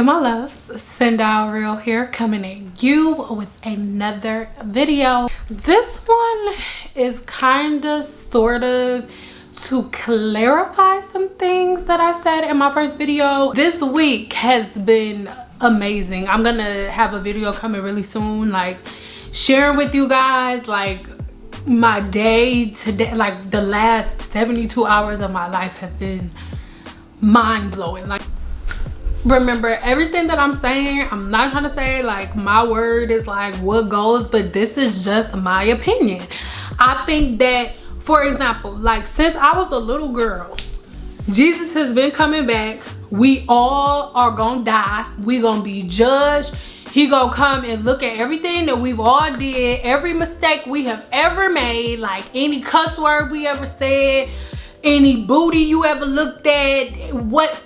Hey my loves, Sendal Real here, coming at you with another video. This one is kind of sort of to clarify some things that I said in my first video. This week has been amazing. I'm gonna have a video coming really soon, like sharing with you guys like my day today. Like the last 72 hours of my life have been mind-blowing. Like, remember, everything that I'm saying, I'm not trying to say like my word is like what goes, but this is just my opinion. I think that, for example, like since I was a little girl, Jesus has been coming back. We all are gonna die. We gonna be judged. He gonna come and look at everything that we've all did, every mistake we have ever made, like any cuss word we ever said, any booty you ever looked at,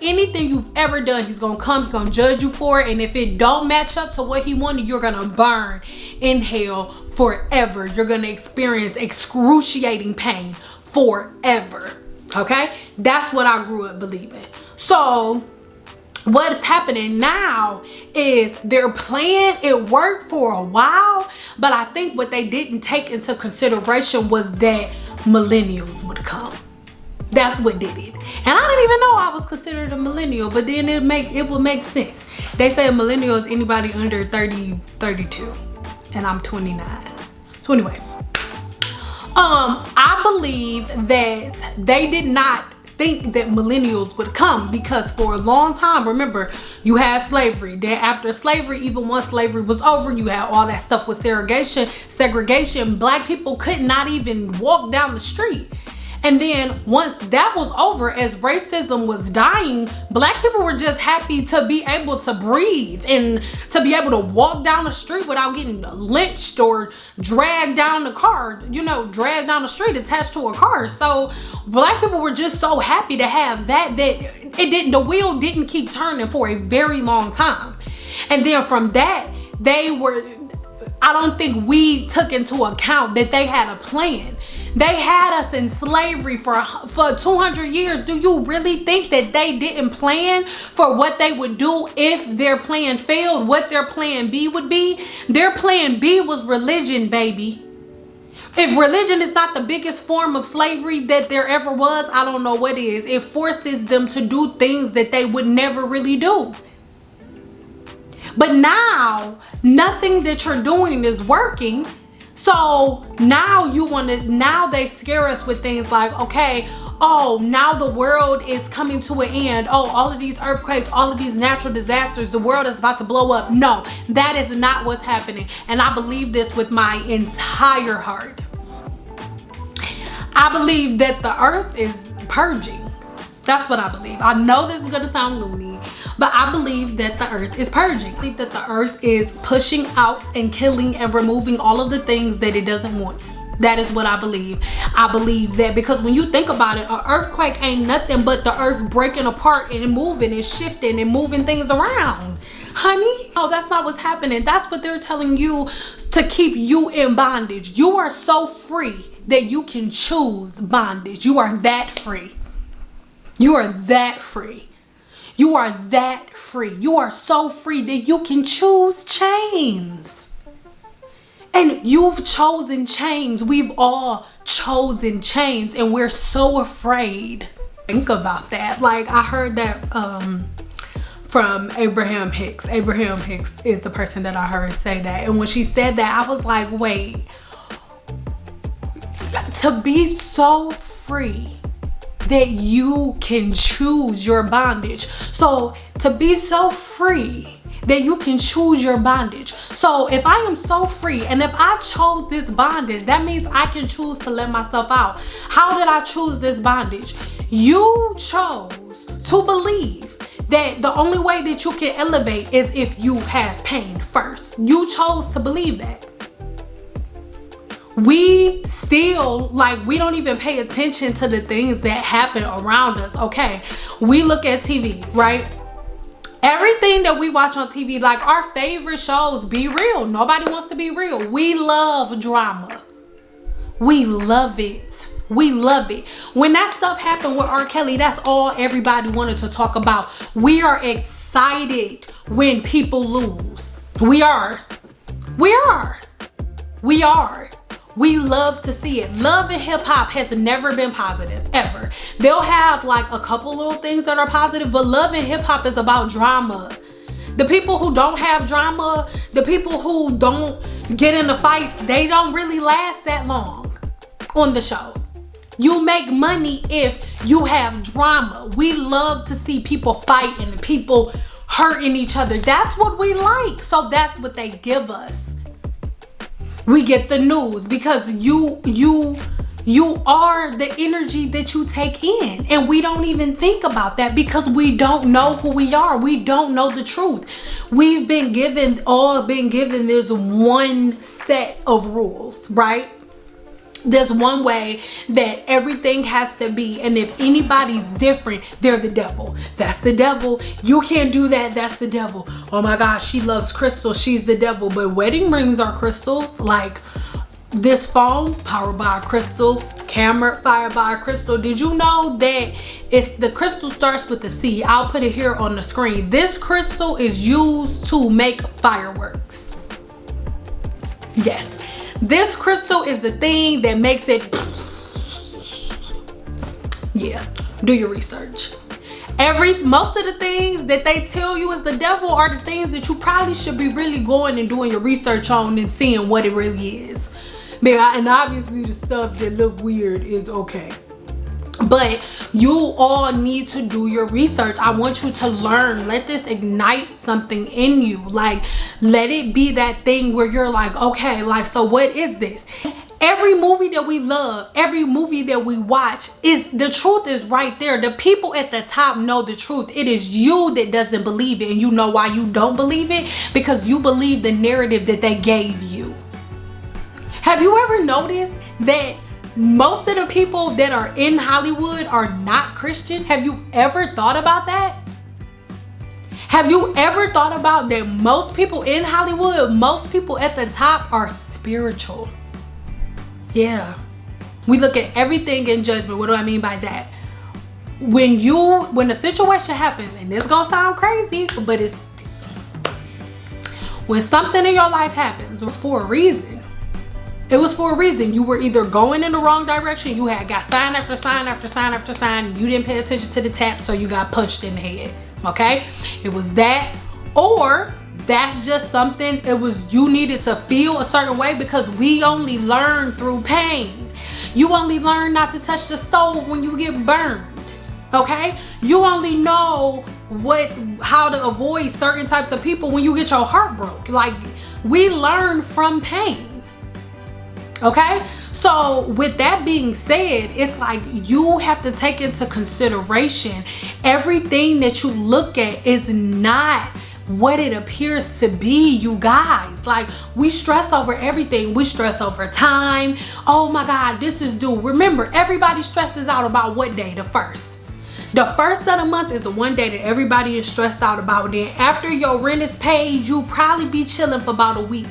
anything you've ever done. He's gonna come, he's gonna judge you for it, and if it don't match up to what he wanted, you're gonna burn in hell forever. You're gonna experience excruciating pain forever. Okay, that's what I grew up believing. So what is happening now is their plan, it worked for a while, but I think what they didn't take into consideration was that millennials would come. That's what did it. And I didn't even know I was considered a millennial, but then it would make sense. They say a millennial is anybody under 32, and I'm 29. So anyway, I believe that they did not think that millennials would come, because for a long time, remember, you had slavery. Then after slavery, even once slavery was over, you had all that stuff with segregation. Black people could not even walk down the street. And then once that was over, as racism was dying, black people were just happy to be able to breathe and to be able to walk down the street without getting lynched or dragged down the car, dragged down the street attached to a car. So black people were just so happy to have that the wheel didn't keep turning for a very long time. And then from that, I don't think we took into account that they had a plan. They had us in slavery for 200 years. Do you really think that they didn't plan for what they would do if their plan failed, what their plan B would be? Their plan B was religion, baby. If religion is not the biggest form of slavery that there ever was, I don't know what is. It forces them to do things that they would never really do. But now, nothing that you're doing is working. So now now they scare us with things like, okay, oh, now the world is coming to an end. Oh, all of these earthquakes, all of these natural disasters, the world is about to blow up. No, that is not what's happening. And I believe this with my entire heart. I believe that the earth is purging. That's what I believe. I know this is going to sound loony, but I believe that the earth is purging. I think that the earth is pushing out and killing and removing all of the things that it doesn't want. That is what I believe. I believe that because when you think about it, an earthquake ain't nothing but the earth breaking apart and moving and shifting and moving things around. Honey, no, that's not what's happening. That's what they're telling you, to keep you in bondage. You are so free that you can choose bondage. You are that free. You are that free. You are that free. You are so free that you can choose chains. And you've chosen chains. We've all chosen chains, and we're so afraid. Think about that. Like, I heard that from Abraham Hicks. Abraham Hicks is the person that I heard say that. And when she said that, I was like, wait, to be so free that you can choose your bondage. So to be so free that you can choose your bondage. So if I am so free, and if I chose this bondage, that means I can choose to let myself out. How did I choose this bondage? You chose to believe that the only way that you can elevate is if you have pain first. You chose to believe that. We still, we don't even pay attention to the things that happen around us. Okay, we look at TV, right? Everything that we watch on TV, like our favorite shows, be real. Nobody wants to be real. We love drama. We love it. We love it. When that stuff happened with R. Kelly, that's all everybody wanted to talk about. We are excited excited when people lose. We are. We love to see it. Love and hip hop has never been positive, ever. They'll have like a couple little things that are positive, but love and hip hop is about drama. The people who don't have drama, the people who don't get into fights, they don't really last that long on the show. You make money if you have drama. We love to see people fighting and people hurting each other. That's what we like. So that's what they give us. We get the news because you are the energy that you take in, and we don't even think about that because we don't know who we are. We don't know the truth. We've been given this one set of rules, right? There's one way that everything has to be, and if anybody's different, they're the devil. That's the devil. You can't do that. That's the devil. Oh my gosh, she loves crystals. She's the devil. But wedding rings are crystals. Like this phone, powered by a crystal. Camera, fired by a crystal. Did you know that the crystal starts with a C? I'll put it here on the screen. This crystal is used to make fireworks. Yes. This crystal is the thing that makes it. Yeah, do your research. Most of the things that they tell you is the devil are the things that you probably should be really going and doing your research on and seeing what it really is. And obviously the stuff that look weird is okay. But you all need to do your research. I want you to learn. Let this ignite something in you. Like, let it be that thing where you're like, okay, like, so what is this? Every movie that we love, every movie that we watch, the truth is right there. The people at the top know the truth. It is you that doesn't believe it. And you know why you don't believe it? Because you believe the narrative that they gave you. Have you ever noticed that most of the people that are in Hollywood are not Christian? Have you ever thought about that? Have you ever thought about that most people in Hollywood, most people at the top are spiritual? Yeah. We look at everything in judgment. What do I mean by that? When a situation happens, and this gonna sound crazy, but when something in your life happens, it's for a reason. It was for a reason. You were either going in the wrong direction, you had got sign after sign after sign after sign, you didn't pay attention to the tap, so you got punched in the head. Okay? It was that, or that's just something, it was you needed to feel a certain way, because we only learn through pain. You only learn not to touch the stove when you get burned. Okay? You only know how to avoid certain types of people when you get your heart broke. Like, we learn from pain. Okay, so with that being said, it's like you have to take into consideration everything that you look at is not what it appears to be, you guys. Like, we stress over everything. We stress over time. Oh my God, this is due. Remember, everybody stresses out about what day? The first. The first of the month is the one day that everybody is stressed out about. Then after your rent is paid, you'll probably be chilling for about a week.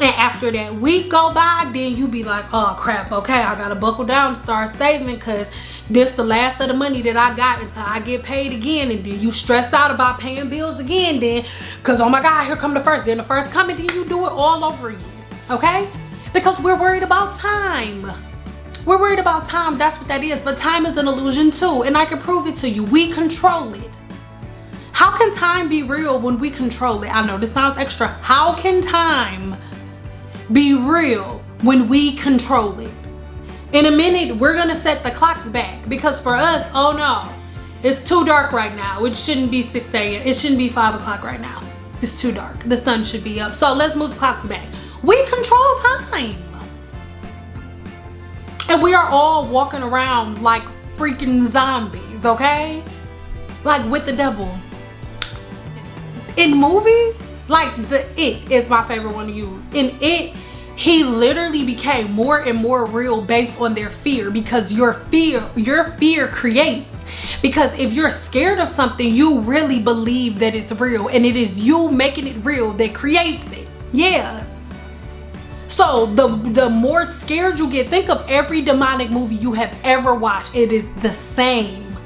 And after that week go by, then you be like, oh crap, okay, I gotta buckle down and start saving, because this the last of the money that I got until I get paid again. And then you stressed out about paying bills again then, because oh my God, here come the first. Then the first coming, then you do it all over again. Okay? Because we're worried about time. We're worried about time. That's what that is. But time is an illusion too, and I can prove it to you. We control it. How can time be real when we control it? I know this sounds extra. How can time be real when we control it? In a minute, we're gonna set the clocks back, because for us, oh no, it's too dark right now. It shouldn't be 6 a.m. It shouldn't be 5 o'clock right now. It's too dark. The sun should be up. So let's move the clocks back. We control time. And we are all walking around like freaking zombies, okay? Like with the devil. In movies, like It is my favorite one to use. In It, he literally became more and more real based on their fear, because your fear creates. Because if you're scared of something, you really believe that it's real, and it is you making it real that creates it. Yeah. So the more scared you get, think of every demonic movie you have ever watched. It is the same.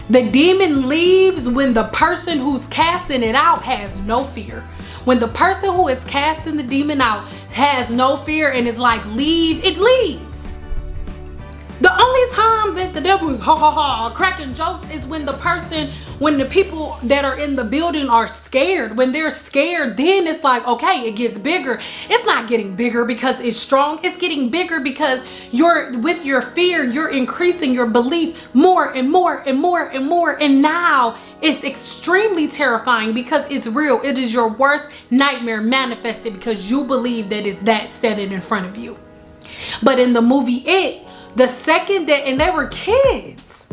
The demon leaves when the person who's casting it out has no fear. When the person who is casting the demon out has no fear and is like, leave, it leaves. The only time that the devil is cracking jokes is when the people that are in the building are scared. When they're scared, then it's like, okay, it gets bigger. It's not getting bigger because it's strong. It's getting bigger because with your fear, you're increasing your belief more and more and more and more. And now it's extremely terrifying because it's real. It is your worst nightmare manifested because you believe that it's that standing in front of you. But in the movie the second that, and they were kids.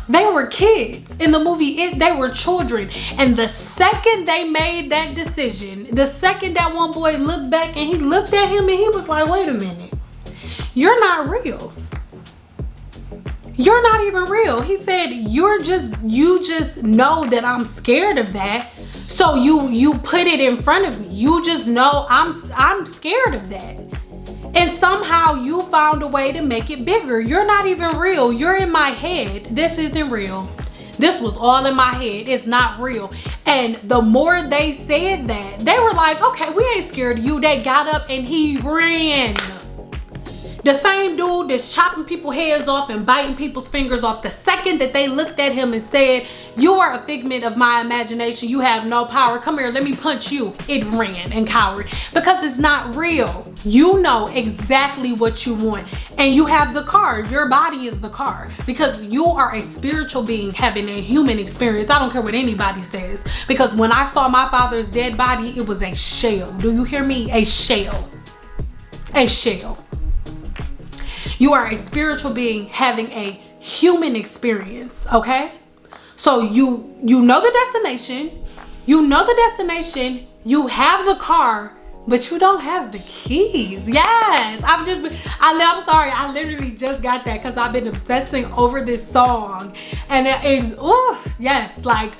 They were kids. In the movie they were children. And the second they made that decision, the second that one boy looked back and he looked at him and he was like, wait a minute, you're not real. You're not even real. He said, you just know that I'm scared of that. So you put it in front of me. You just know I'm scared of that. And somehow you found a way to make it bigger. You're not even real. You're in my head. This isn't real. This was all in my head. It's not real. And the more they said that, they were like, okay, we ain't scared of you. They got up and he ran. The same dude that's chopping people's heads off and biting people's fingers off, the second that they looked at him and said, you are a figment of my imagination, you have no power, come here, let me punch you, it ran and cowered because it's not real. You know exactly what you want and you have the car. Your body is the car because you are a spiritual being having a human experience. I don't care what anybody says, because when I saw my father's dead body, it was a shell. Do you hear me? A shell. A shell. You are a spiritual being having a human experience, okay? So you know the destination. You know the destination. You have the car, but you don't have the keys. Yes, I'm sorry. I literally just got that because I've been obsessing over this song. And it is, oof, yes, like,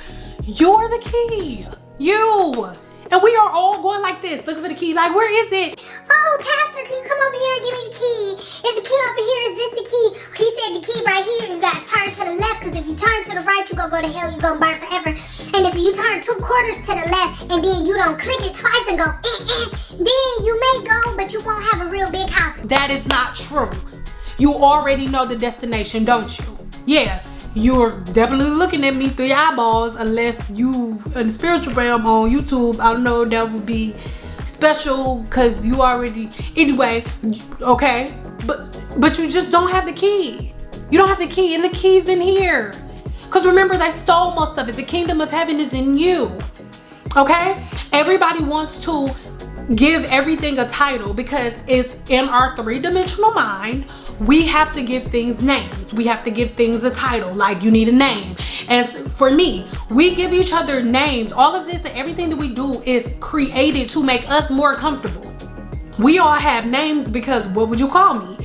you're the key. You. And we are all going like this, looking for the key. Like, where is it? Oh, Pastor, can you come over here and give me the key? Is the key over here? Is this the key? He said the key right here. You gotta turn to the left, because if you turn to the right, you're gonna go to hell. You're gonna burn forever. And if you turn 2 quarters to the left, and then you don't click it twice and go, then you may go, but you won't have a real big house. That is not true. You already know the destination, don't you? Yeah. You're definitely looking at me through your eyeballs, unless you in the spiritual realm on YouTube. I don't know, that would be special because you already, anyway, okay, but you just don't have the key. You don't have the key, and the key's in here, because remember, they stole most of it. The kingdom of heaven is in you. Okay, everybody wants to give everything a title because it's in our 3-dimensional mind. We have to give things names. We have to give things a title, like you need a name. As for me, we give each other names. All of this and everything that we do is created to make us more comfortable. We all have names because what would you call me?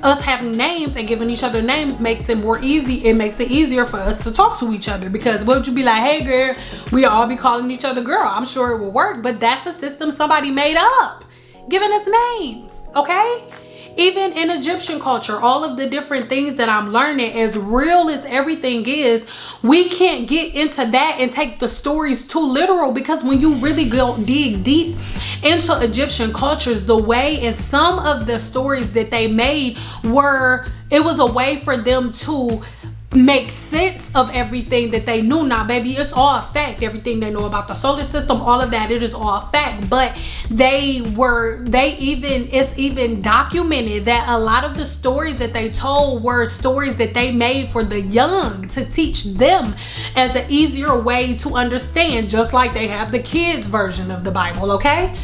Us having names and giving each other names makes it more easy. It makes it easier for us to talk to each other, because what would you be like, hey girl, we all be calling each other girl. I'm sure it will work, but that's a system somebody made up, giving us names, okay? Even in Egyptian culture, all of the different things that I'm learning, as real as everything is, we can't get into that and take the stories too literal, because when you really go dig deep into Egyptian cultures, the way and some of the stories that they made it was a way for them to make sense of everything that they knew. Now baby, it's all fact. Everything they know about the solar system, all of that, it is all fact. But it's even documented that a lot of the stories that they told were stories that they made for the young, to teach them as an easier way to understand, just like they have the kids version of the Bible. Okay,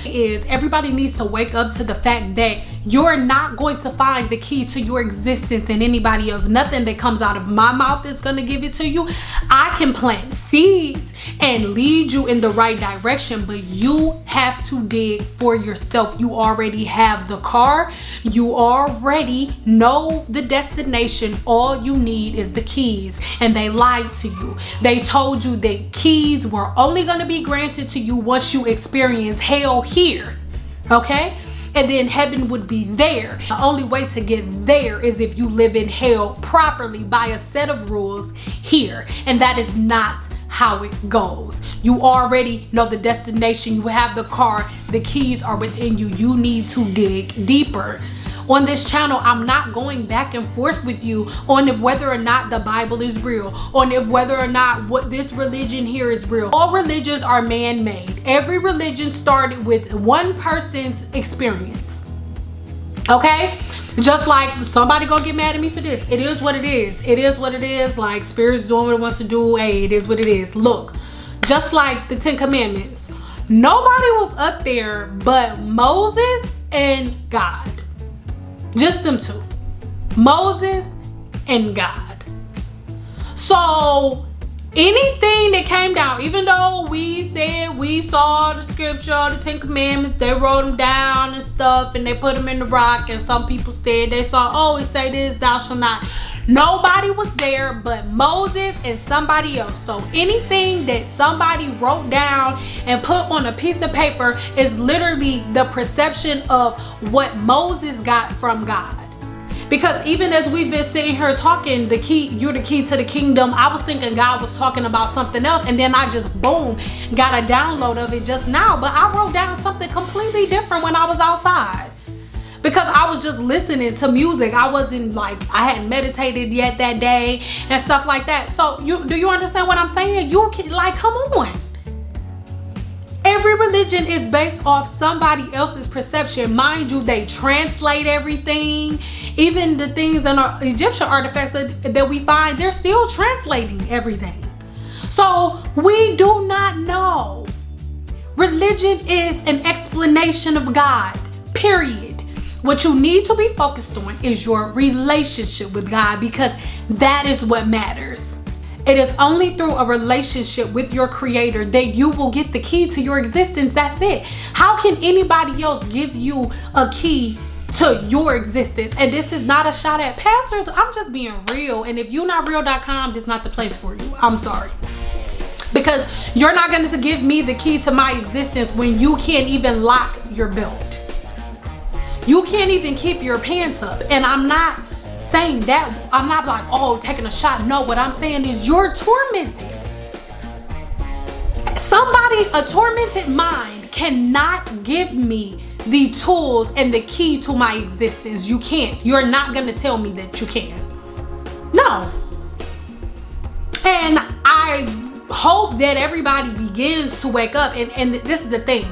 everybody needs to wake up to the fact that you're not going to find the key to your existence in anybody else. Nothing that comes out of my mouth is going to give it to you. I can plant seeds and lead you in the right direction, but you have to dig for yourself. You already have the car. You already know the destination. All you need is the keys. And they lied to you. They told you that keys were only going to be granted to you once you experience hell here. Okay? and then heaven would be there. The only way to get there is if you live in hell properly by a set of rules here, and that is not how it goes. You already know the destination. You have the car, the keys are within you. You need to dig deeper. On this channel, I'm not going back and forth with you on if whether or not the Bible is real, on if whether or not what this religion here is real. All religions are man-made. Every religion started with one person's experience. Okay? Just like somebody gonna get mad at me for this. It is what it is. It is what it is. Like Spirit's doing what it wants to do. Hey, it is what it is. Look, just like the 10 Commandments, nobody was up there but Moses and God. Just them two, Moses and God. So anything that came down, even though we said we saw the scripture, the 10 Commandments, they wrote them down and stuff, and they put them in the rock, and some people said they saw, oh, it say this, thou shalt not. Nobody was there but Moses and somebody else. So anything that somebody wrote down and put on a piece of paper is literally the perception of what Moses got from God. Because even as we've been sitting here talking, the key, you're the key to the kingdom, I was thinking God was talking about something else, and then I just boom got a download of it just now. But I wrote down something completely different when I was outside, because I was just listening to music. I wasn't like, I hadn't meditated yet that day and stuff like that. So do you understand what I'm saying? You like, come on. Every religion is based off somebody else's perception. Mind you, they translate everything. Even the things in our Egyptian artifacts that we find, they're still translating everything. So we do not know. Religion is an explanation of God, period. What you need to be focused on is your relationship with God, because that is what matters. It is only through a relationship with your creator that you will get the key to your existence. That's it. How can anybody else give you a key to your existence? And this is not a shot at pastors. I'm just being real. And if you're not real.com, this is not the place for you. I'm sorry. Because you're not going to give me the key to my existence when you can't even lock your belt. You can't even keep your pants up. And I'm not saying that, I'm not like, oh, taking a shot. No, what I'm saying is you're tormented. A tormented mind cannot give me the tools and the key to my existence. You can't. You're not going to tell me that you can. No. And I hope that everybody begins to wake up. And this is the thing.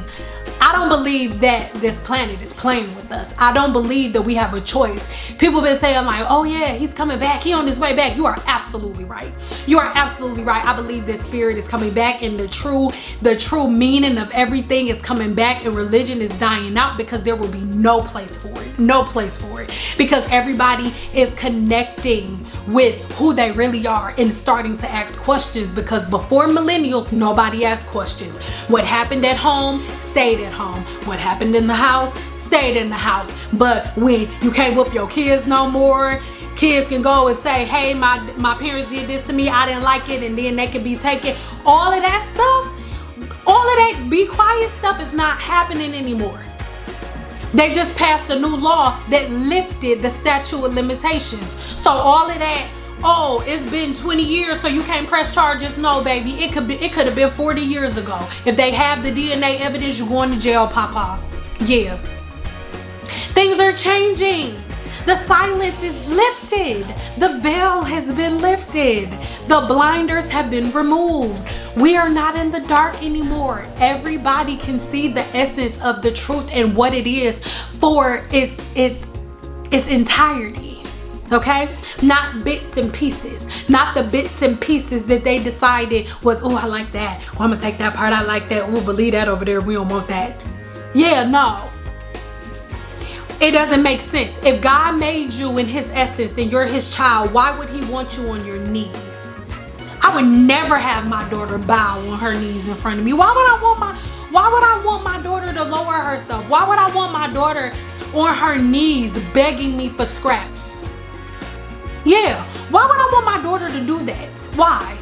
I don't believe that this planet is playing with us. I don't believe that we have a choice. People been saying like, oh yeah, he's coming back. He on his way back. You are absolutely right. You are absolutely right. I believe that spirit is coming back, and the true meaning of everything is coming back, and religion is dying out because there will be no place for it. No place for it. Because everybody is connecting with who they really are and starting to ask questions, because before millennials, nobody asked questions. What happened at home stayed at home. What happened in the house stayed in the house. But when you can't whoop your kids no more, kids can go and say, hey, my parents did this to me, I didn't like it, and then they can be taken. All of that stuff, all of that be quiet stuff is not happening anymore. They just passed a new law that lifted the statute of limitations. So all of that, oh, it's been 20 years, so you can't press charges. No, baby, it could have been 40 years ago. If they have the DNA evidence, you're going to jail, papa. Yeah. Things are changing. The silence is lifted. The veil has been lifted. The blinders have been removed. We are not in the dark anymore. Everybody can see the essence of the truth and what it is for its entirety. Okay? Not bits and pieces. Not the bits and pieces that they decided was, oh, I like that. Oh, I'm gonna take that part. I like that. Oh, believe that over there. We don't want that. Yeah, no. It doesn't make sense. If God made you in his essence and you're his child, why would he want you on your knees? I would never have my daughter bow on her knees in front of me. Why would I want my daughter to lower herself? Why would I want my daughter on her knees begging me for scraps? Yeah, why would I want my daughter to do that? Why?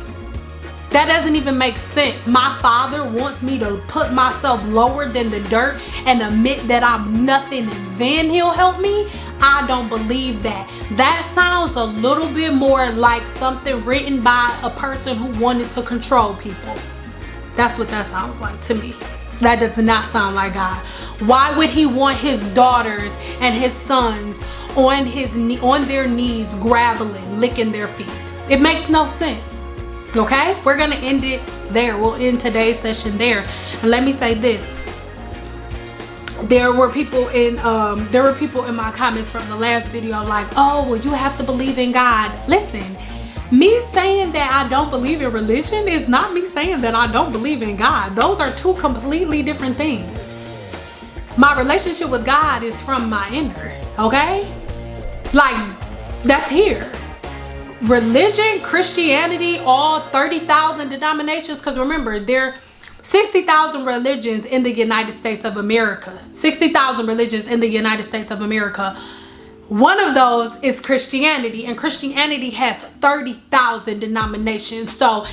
That doesn't even make sense. My Father wants me to put myself lower than the dirt and admit that I'm nothing, and then he'll help me. I don't believe that. That sounds a little bit more like something written by a person who wanted to control people. That's what that sounds like to me. That does not sound like God. Why would he want his daughters and his sons on their knees, groveling, licking their feet? It makes no sense. Okay, we're gonna end it there. We'll end today's session there. And let me say this. There were people in my comments from the last video like, oh, well, you have to believe in God. Listen, me saying that I don't believe in religion is not me saying that I don't believe in God. Those are two completely different things. My relationship with God is from my inner, okay? Like, that's here. Religion, Christianity, all 30,000 denominations, because remember, there are 60,000 religions in the United States of America. 60,000 religions in the United States of America. One of those is Christianity, and Christianity has 30,000 denominations. So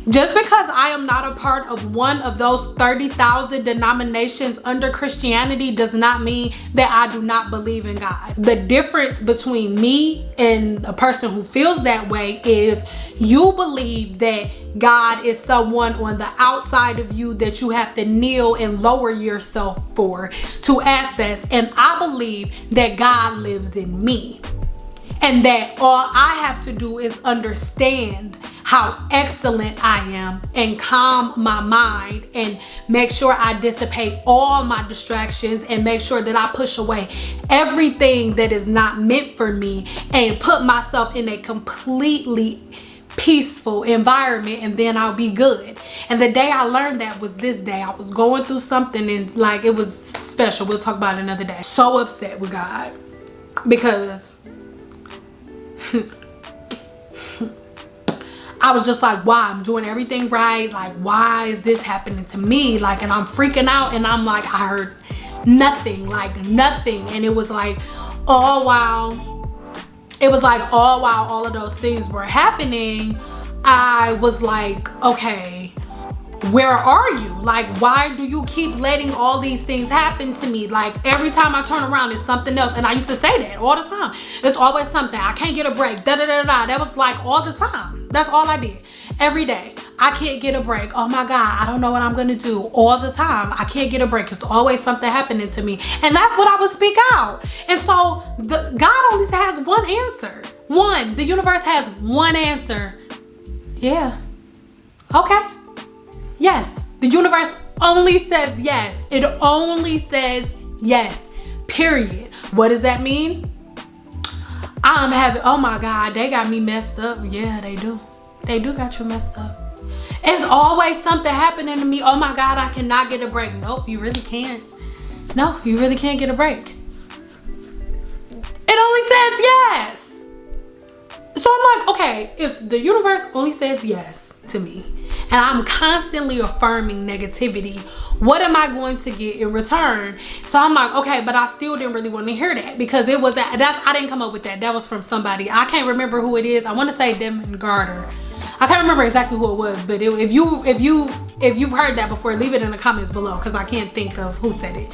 just because I am not a part of one of those 30,000 denominations under Christianity does not mean that I do not believe in God. The difference between me and a person who feels that way is you believe that God is someone on the outside of you that you have to kneel and lower yourself for to access. And I believe that God lives in me. And that all I have to do is understand how excellent I am and calm my mind and make sure I dissipate all my distractions and make sure that I push away everything that is not meant for me and put myself in a completely peaceful environment, and then I'll be good. And the day I learned that was this day. I was going through something and like it was special. We'll talk about it another day. So upset with God because I was just like, why? I'm doing everything right. Like, why is this happening to me? Like, and I'm freaking out, and I'm like, I heard nothing, like nothing. And it was like, all while all of those things were happening, I was like, okay, where are you? Like, why do you keep letting all these things happen to me? Like, every time I turn around, it's something else. And I used to say that all the time. It's always something. I can't get a break. Da da da da. That was like all the time. That's all I did. Every day. I can't get a break. Oh my God, I don't know what I'm gonna do. All the time. I can't get a break. It's always something happening to me. And that's what I would speak out. And so God only has one answer. One. The universe has one answer. Yeah. Okay. Yes. The universe only says yes. It only says yes. Period. What does that mean? I'm having, oh my God, they got me messed up. Yeah, they do. They do got you messed up. It's always something happening to me. Oh my God, I cannot get a break. Nope, you really can't. No, you really can't get a break. It only says yes. So I'm like, okay, if the universe only says yes to me and I'm constantly affirming negativity, what am I going to get in return? So I'm like, okay, but I still didn't really want to hear that because it was I didn't come up with that. That was from somebody. I can't remember who it is. I want to say Demon Garter. I can't remember exactly who it was, but if you've heard that before, leave it in the comments below because I can't think of who said it.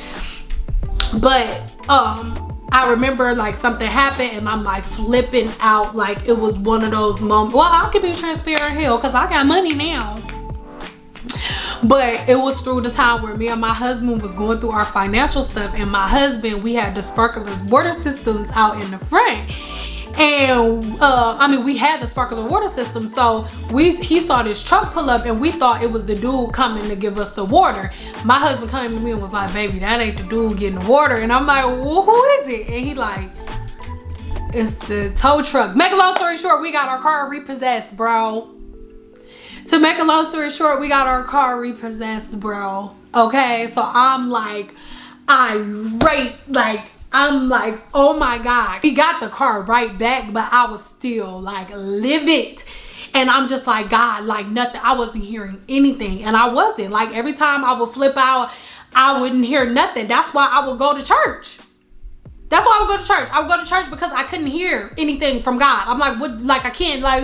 But I remember like something happened and I'm like flipping out, like it was one of those moments. Well, I could be transparent hell because I got money now. But it was through the time where me and my husband was going through our financial stuff, and my husband, we had the sparkler water systems out in the front. And we had the sparkler water system, so he saw this truck pull up and we thought it was the dude coming to give us the water. My husband came to me and was like, baby, that ain't the dude getting the water. And I'm like, well, who is it? And he like, it's the tow truck. Make a long story short, we got our car repossessed, bro. To make a long story short, we got our car repossessed, bro. Okay, so I'm like irate, like I'm like, oh my God. He got the car right back, but I was still like livid. And I'm just like, God, like nothing. I wasn't hearing anything. And I wasn't. Like every time I would flip out, I wouldn't hear nothing. That's why I would go to church. That's why I would go to church. I would go to church because I couldn't hear anything from God. I'm like, what? Like I can't, like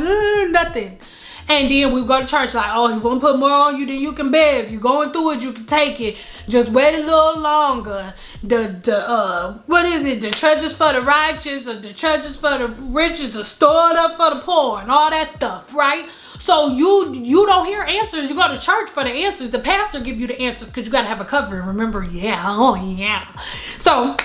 nothing. And then we go to church like, oh, he won't put more on you than you can bear. If you're going through it, you can take it. Just wait a little longer. What is it? The treasures for the righteous, or the treasures for the riches are stored up for the poor, and all that stuff, right? So you don't hear answers. You go to church for the answers. The pastor give you the answers because you got to have a covering. Remember? Yeah. Oh, yeah. So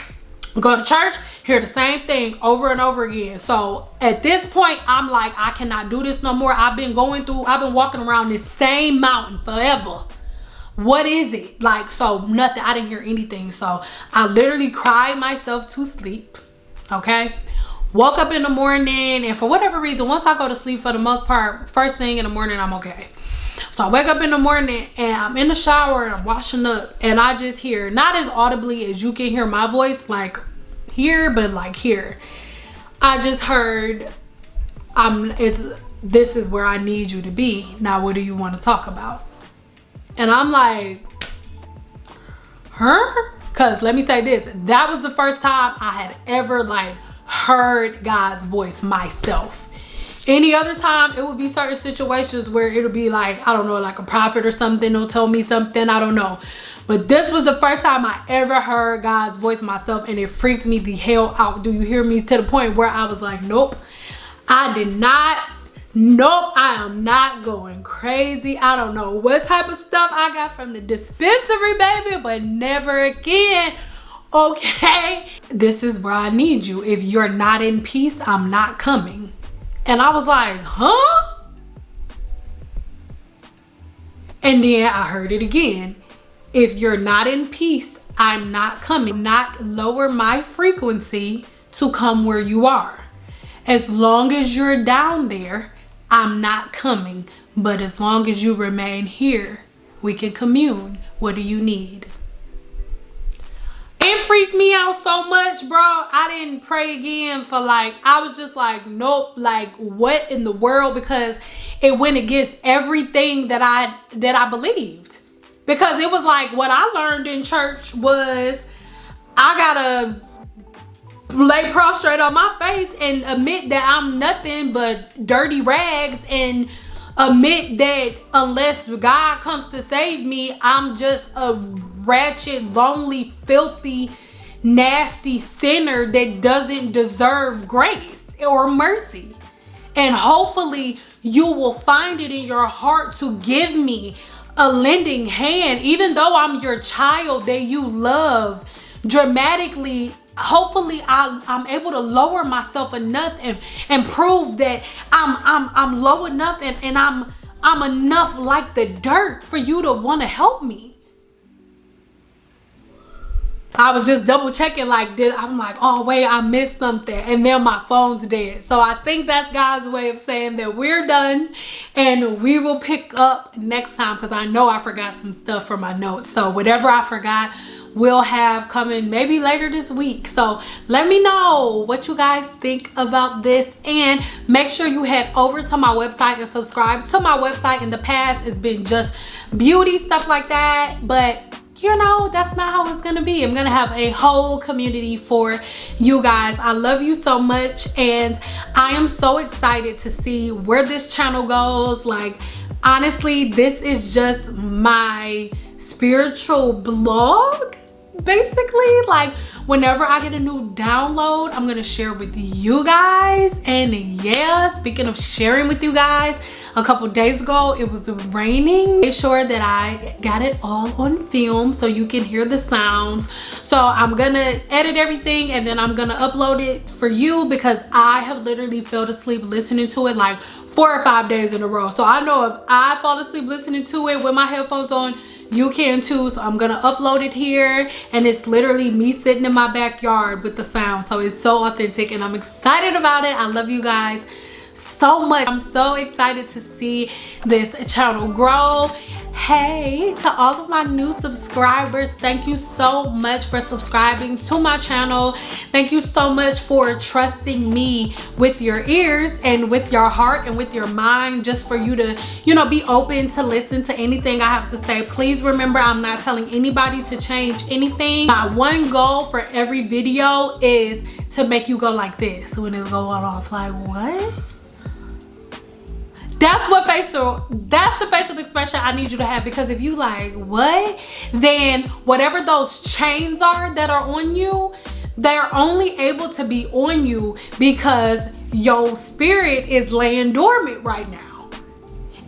go to church, hear the same thing over and over again. So at this point, I'm like, I cannot do this no more. I've been walking around this same mountain forever. What is it? Like, so nothing. I didn't hear anything. So I literally cried myself to sleep. Okay. Woke up in the morning, and for whatever reason, once I go to sleep, for the most part, first thing in the morning, I'm okay. So I wake up in the morning and I'm in the shower and I'm washing up, and I just hear, not as audibly as you can hear my voice, like here, but like here. I just heard, this is where I need you to be. Now, what do you want to talk about? And I'm like, huh? Because let me say this, that was the first time I had ever like heard God's voice myself. Any other time, it would be certain situations where it'll be like, I don't know, like a prophet or something will tell me something, I don't know. But this was the first time I ever heard God's voice myself, and it freaked me the hell out. Do you hear me? To the point where I was like, nope, I am not going crazy. I don't know what type of stuff I got from the dispensary, baby, but never again. Okay, this is where I need you. If you're not in peace, I'm not coming. And I was like, huh? And then I heard it again. If you're not in peace, I'm not coming. Not lower my frequency to come where you are. As long as you're down there, I'm not coming. But as long as you remain here, we can commune. What do you need? It freaked me out so much, bro. I didn't pray again for like, I was just like, nope, like what in the world? Because it went against everything that I believed. Because it was like, what I learned in church was I gotta lay prostrate on my face and admit that I'm nothing but dirty rags, and admit that unless God comes to save me, I'm just a ratchet, lonely, filthy, nasty sinner that doesn't deserve grace or mercy. And hopefully you will find it in your heart to give me a lending hand, even though I'm your child that you love dramatically. Hopefully I'm able to lower myself enough and prove that I'm low enough and I'm enough like the dirt for you to want to help me. I was just double checking, like, I'm like, oh wait, I missed something, and then my phone's dead. So I think that's God's way of saying that we're done, and we will pick up next time, because I know I forgot some stuff from my notes. So whatever I forgot, we'll have coming maybe later this week. So let me know what you guys think about this, and make sure you head over to my website and subscribe to my website. In the past, it's been just beauty stuff like that, but you know, that's not how it's gonna be. I'm gonna have a whole community for you guys. I love you so much, and I am so excited to see where this channel goes. Like, honestly, this is just my spiritual blog, basically. Like, whenever I get a new download, I'm gonna share with you guys. And yeah, speaking of sharing with you guys, a couple days ago it was raining. Make sure that I got it all on film so you can hear the sounds. So I'm gonna edit everything, and then I'm gonna upload it for you, because I have literally fell asleep listening to it like 4 or 5 days in a row. So I know if I fall asleep listening to it with my headphones on, you can too. So I'm gonna upload it here, and it's literally me sitting in my backyard with the sound. So it's so authentic, and I'm excited about it. I love you guys so much. I'm so excited to see this channel grow. Hey, to all of my new subscribers, thank you so much for subscribing to my channel. Thank you so much for trusting me with your ears and with your heart and with your mind, just for you to, you know, be open to listen to anything I have to say. Please remember, I'm not telling anybody to change anything. My one goal for every video is to make you go like this when it's going off, like, what? That's the facial expression I need you to have, because if you like, what? Then whatever those chains are that are on you, they're only able to be on you because your spirit is laying dormant right now.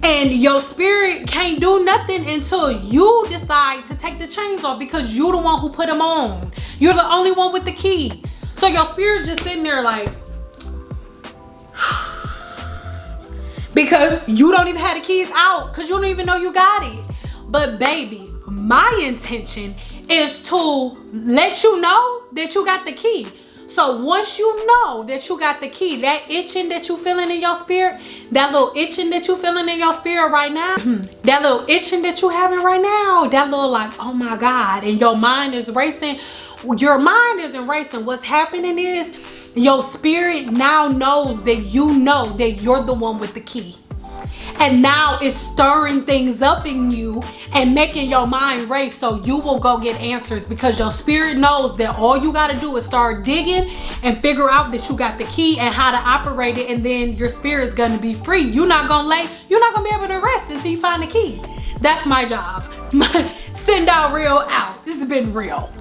And your spirit can't do nothing until you decide to take the chains off, because you're the one who put them on. You're the only one with the key. So your spirit just sitting there like, because you don't even have the keys out, because you don't even know you got it. But baby, my intention is to let you know that you got the key. So once you know that you got the key, that itching that you feeling in your spirit, that little itching that you feeling in your spirit right now, that little itching that you having right now, that little like, oh my God, and your mind is racing. Your mind isn't racing. What's happening is your spirit now knows that you know that you're the one with the key. And now it's stirring things up in you and making your mind race, so you will go get answers, because your spirit knows that all you got to do is start digging and figure out that you got the key and how to operate it, and then your spirit is going to be free. You're not going to be able to rest until you find the key. That's my job. Send out real out. This has been real.